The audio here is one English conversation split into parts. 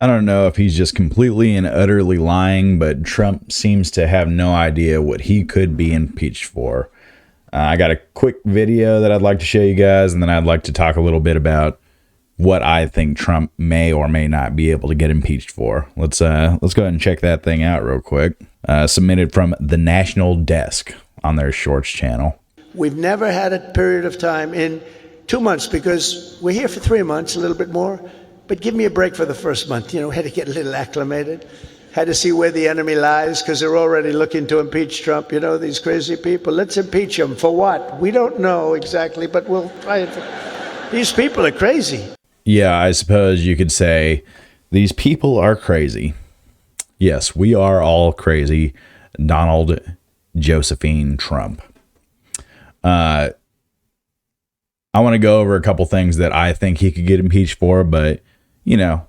I don't know if he's just completely and utterly lying, but Trump seems to have no idea what he could be impeached for. I got a quick video that I'd like to show you guys, and then I'd like to talk a little bit about what I think Trump may or may not be able to get impeached for. Let's go ahead and check that thing out real quick. Submitted from the National Desk on their Shorts channel. We've never had a period of time in 2 months, because we're here for 3 months, a little bit more. But give me a break for the first month. You know, had to get a little acclimated. Had to see where the enemy lies, because they're already looking to impeach Trump. You know, these crazy people. Let's impeach him. For what? We don't know exactly, but we'll try it. These people are crazy. Yeah, I suppose you could say these people are crazy. Yes, we are all crazy. Donald Josephine Trump. I want to go over a couple things that I think he could get impeached for, but, you know,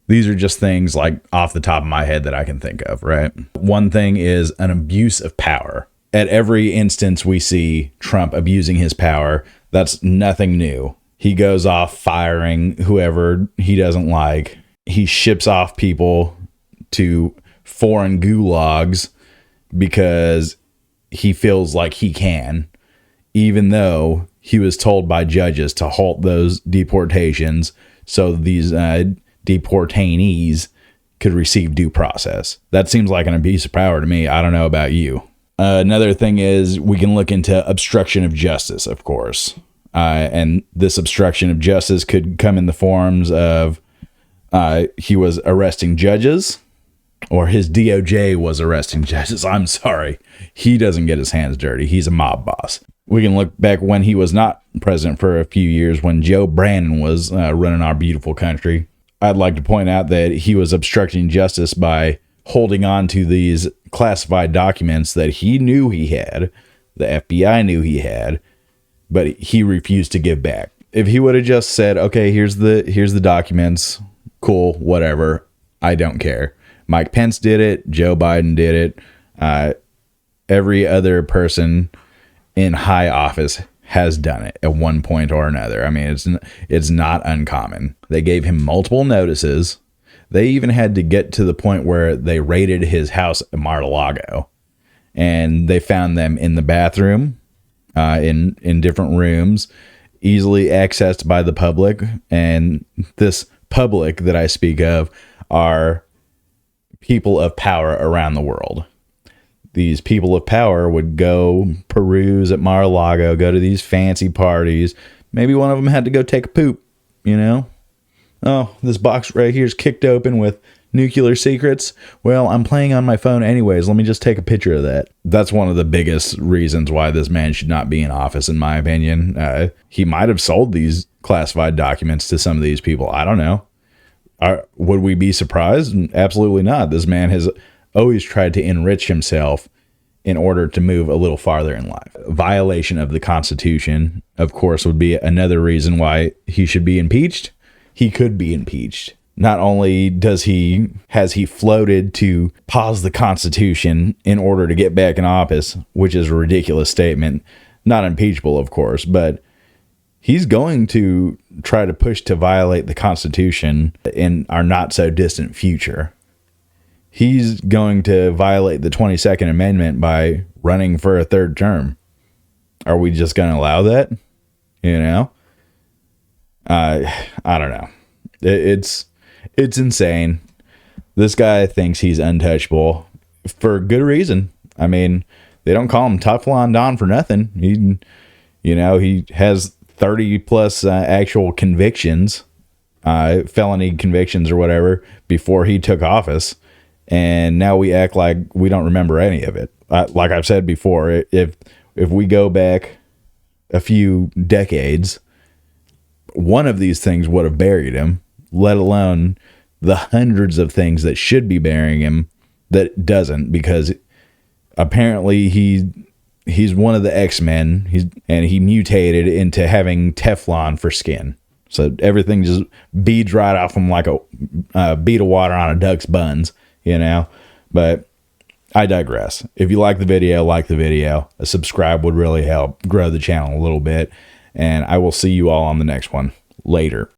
these are just things like off the top of my head that I can think of, right? One thing is an abuse of power. At every instance we see Trump abusing his power, that's nothing new. He goes off firing whoever he doesn't like. He ships off people to foreign gulags because he feels like he can, even though he was told by judges to halt those deportations so these deportees could receive due process. That seems like an abuse of power to me. I don't know about you. Another thing is we can look into obstruction of justice, of course. And this obstruction of justice could come in the forms of he was arresting judges, or his DOJ was arresting judges. I'm sorry. He doesn't get his hands dirty. He's a mob boss. We can look back when he was not president for a few years, when Joe Brandon was running our beautiful country. I'd like to point out that he was obstructing justice by holding on to these classified documents that he knew he had, the FBI knew he had, but he refused to give back. If he would have just said, okay, here's the documents, cool, whatever, I don't care. Mike Pence did it. Joe Biden did it. Every other person in high office has done it at one point or another. I mean, it's not uncommon. They gave him multiple notices. They even had to get to the point where they raided his house in Mar-a-Lago, and they found them in the bathroom, in different rooms, easily accessed by the public. And this public that I speak of are people of power around the world. These people of power would go peruse at Mar-a-Lago, go to these fancy parties. Maybe one of them had to go take a poop, you know? Oh, this box right here is kicked open with nuclear secrets. Well, I'm playing on my phone anyways. Let me just take a picture of that. That's one of the biggest reasons why this man should not be in office, in my opinion. He might have sold these classified documents to some of these people. I don't know. Would we be surprised? Absolutely not. This man has always tried to enrich himself in order to move a little farther in life. Violation of the Constitution, of course, would be another reason why he should be impeached. He could be impeached. Not only has he floated to pause the Constitution in order to get back in office, which is a ridiculous statement, not impeachable, of course, but he's going to try to push to violate the Constitution in our not so distant future. He's going to violate the 22nd Amendment by running for a third term. Are we just going to allow that? You know? I don't know. It's insane. This guy thinks he's untouchable for good reason. I mean, they don't call him Teflon Don for nothing. He has 30 plus actual convictions, felony convictions or whatever, before he took office. And now we act like we don't remember any of it. Like I've said before, if we go back a few decades, one of these things would have buried him, let alone the hundreds of things that should be burying him that doesn't, because apparently he's one of the X-Men, and he mutated into having Teflon for skin. So everything just beads right off him like a bead of water on a duck's buns, you know. But I digress. If you like the video, a subscribe would really help grow the channel a little bit. And I will see you all on the next one. Later.